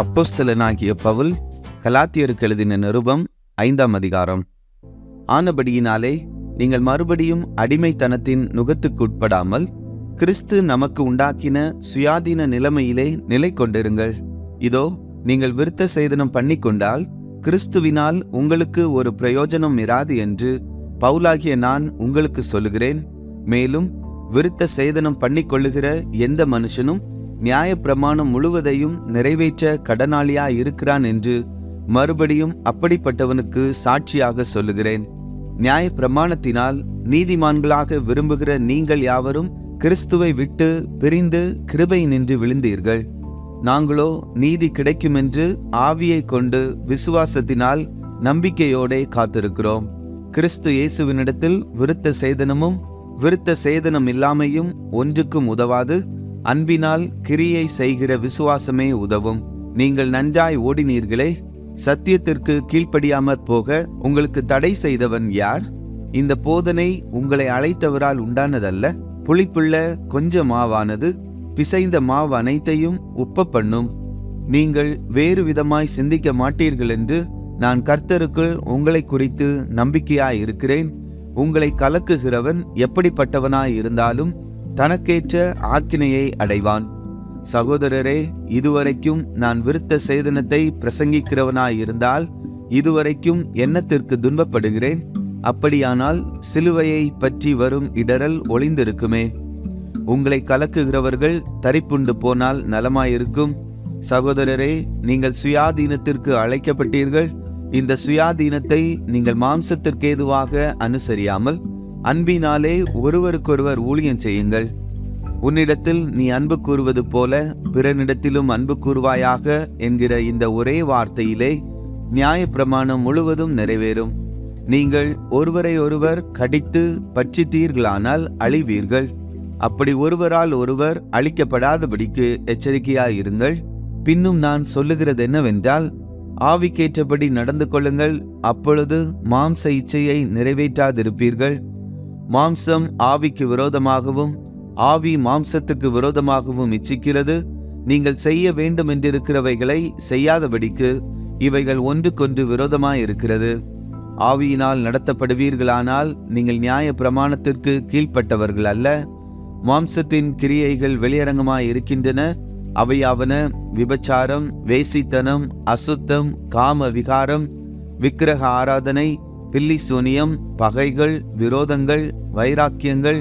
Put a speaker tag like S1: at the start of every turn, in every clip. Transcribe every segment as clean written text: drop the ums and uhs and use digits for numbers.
S1: அப்போஸ்தலனாகிய பவுல் கலாத்தியருக்கு எழுதின நிருபம் 5ஆம் அதிகாரம். ஆனபடியினாலே நீங்கள் மறுபடியும் அடிமைத்தனத்தின் நுகத்துக்குட்படாமல் கிறிஸ்து நமக்கு உண்டாக்கின சுயாதீன நிலைமையிலே நிலை கொண்டிருங்கள். இதோ, நீங்கள் விருத்த சேதனம் பண்ணிக்கொண்டால் கிறிஸ்துவினால் உங்களுக்கு ஒரு பிரயோஜனம் இராது என்று பவுலாகிய நான் உங்களுக்கு சொல்லுகிறேன். மேலும் விருத்த சேதனம் பண்ணிக்கொள்ளுகிற எந்த மனுஷனும் நியாயப்பிரமாணம் முழுவதையும் நிறைவேற்ற கடனாளியாயிருக்கிறான் என்று மறுபடியும் அப்படிப்பட்டவனுக்கு சாட்சியாக சொல்லுகிறேன். நியாயப்பிரமாணத்தினால் நீதிமான்களாக விரும்புகிற நீங்கள் யாவரும் கிறிஸ்துவை விட்டு பிரிந்து கிருபை நின்று விழுந்தீர்கள். நாங்களோ நீதி கிடைக்குமென்று ஆவியை கொண்டு விசுவாசத்தினால் நம்பிக்கையோடே காத்திருக்கிறோம். கிறிஸ்து இயேசுவினிடத்தில் விருத்த சேதனமும் விருத்த சேதனம் இல்லாமையும் ஒன்றுக்கும் உதவாது. அன்பினால் கிரியை செய்கிற விசுவாசமே உதவும். நீங்கள் நன்றாய் ஓடினீர்களே, சத்தியத்திற்கு கீழ்ப்படியாமற் போக உங்களுக்கு தடை செய்தவன் யார்? இந்த போதனை உங்களை அழைத்தவரால் உண்டானதல்ல. புளிப்புள்ள கொஞ்ச மாவானது பிசைந்த மாவு அனைத்தையும் உப்ப பண்ணும். நீங்கள் வேறு விதமாய் சிந்திக்க மாட்டீர்கள் என்று நான் கர்த்தருக்குள் உங்களை குறித்து நம்பிக்கையாயிருக்கிறேன். உங்களை கலக்குகிறவன் எப்படிப்பட்டவனாய் இருந்தாலும் தனக்கேற்ற ஆக்கினையை அடைவான். சகோதரரே, இதுவரைக்கும் நான் விருத்த சேதனத்தை பிரசங்கிக்கிறவனாயிருந்தால் இதுவரைக்கும் என்னத்திற்கு துன்பப்படுகிறேன்? அப்படியானால் சிலுவையை பற்றி வரும் இடரல் ஒளிந்திருக்குமே. உங்களை கலக்குகிறவர்கள் தரிப்புண்டு போனால் நலமாயிருக்கும். சகோதரரே, நீங்கள் சுயாதீனத்திற்கு அழைக்கப்பட்டீர்கள். இந்த சுயாதீனத்தை நீங்கள் மாம்சத்திற்கேதுவாக அனுசரியாமல் அன்பினாலே ஒருவருக்கொருவர் ஊழியம் செய்யுங்கள். உன்னிடத்தில் நீ அன்பு கூறுவது போல பிறனிடத்திலும் அன்பு கூறுவாயாக என்கிற இந்த ஒரே வார்த்தையிலே நியாயப்பிரமாணம் முழுவதும் நிறைவேறும். நீங்கள் ஒருவரை ஒருவர் கடித்து பட்சித்தீர்களானால் அழிவீர்கள். அப்படி ஒருவரால் ஒருவர் அழிக்கப்படாதபடிக்கு எச்சரிக்கையாயிருங்கள். பின்னும் நான் சொல்லுகிறது என்னவென்றால், ஆவிக்கேற்றபடி நடந்து கொள்ளுங்கள், அப்பொழுது மாம்ச இச்சையை நிறைவேற்றாதிருப்பீர்கள். மாம்சம் ஆவிக்கு விரோதமாகவும் ஆவி மாம்சத்துக்கு விரோதமாகவும் இச்சிக்கிறது. நீங்கள் செய்ய வேண்டும் என்றிருக்கிறவைகளை செய்யாதபடிக்கு இவைகள் ஒன்றுக்கொன்று விரோதமாயிருக்கிறது. ஆவியினால் நடத்தப்படுவீர்களானால் நீங்கள் நியாய பிரமாணத்திற்கு கீழ்ப்பட்டவர்கள் அல்ல. மாம்சத்தின் கிரியைகள் வெளியரங்கமாயிருக்கின்றன. அவையாவன விபச்சாரம், வேசித்தனம், அசுத்தம், காம விகாரம், விக்கிரக ஆராதனை, பில்லி சூனியம், பகைகள், விரோதங்கள், வைராக்கியங்கள்,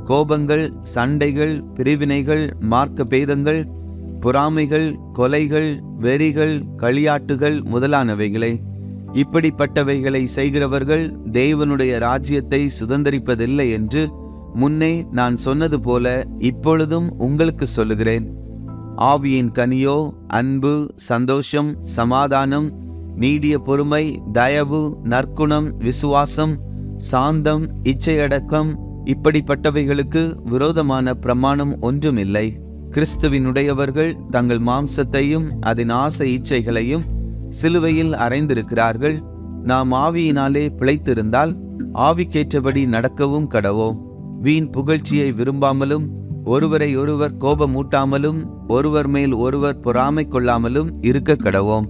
S1: கோபங்கள், சண்டைகள், பிரிவினைகள், மார்க்க பேதங்கள், பொறாமைகள், கொலைகள், வெறிகள், களியாட்டுகள் முதலானவைகளை. இப்படிப்பட்டவைகளை செய்கிறவர்கள் தேவனுடைய ராஜ்யத்தை சுதந்தரிப்பதில்லை என்று முன்னே நான் சொன்னது போல இப்பொழுதும் உங்களுக்கு சொல்லுகிறேன். ஆவியின் கனியோ அன்பு, சந்தோஷம், சமாதானம், நீடிய பொறுமை, தயவு, நற்குணம், விசுவாசம், சாந்தம், இச்சையடக்கம். இப்படிப்பட்டவைகளுக்கு விரோதமான பிரமாணம் ஒன்றுமில்லை. கிறிஸ்துவினுடையவர்கள் தங்கள் மாம்சத்தையும் அதன் ஆசை இச்சைகளையும் சிலுவையில் அறைந்திருக்கிறார்கள். நாம் ஆவியினாலே பிழைத்திருந்தால் ஆவிக்கேற்றபடி நடக்கவும் கடவோம். வீண் புகழ்ச்சியை விரும்பாமலும் ஒருவரை ஒருவர் கோபமூட்டாமலும் ஒருவர் மேல் ஒருவர் பொறாமை கொள்ளாமலும் இருக்க கடவோம்.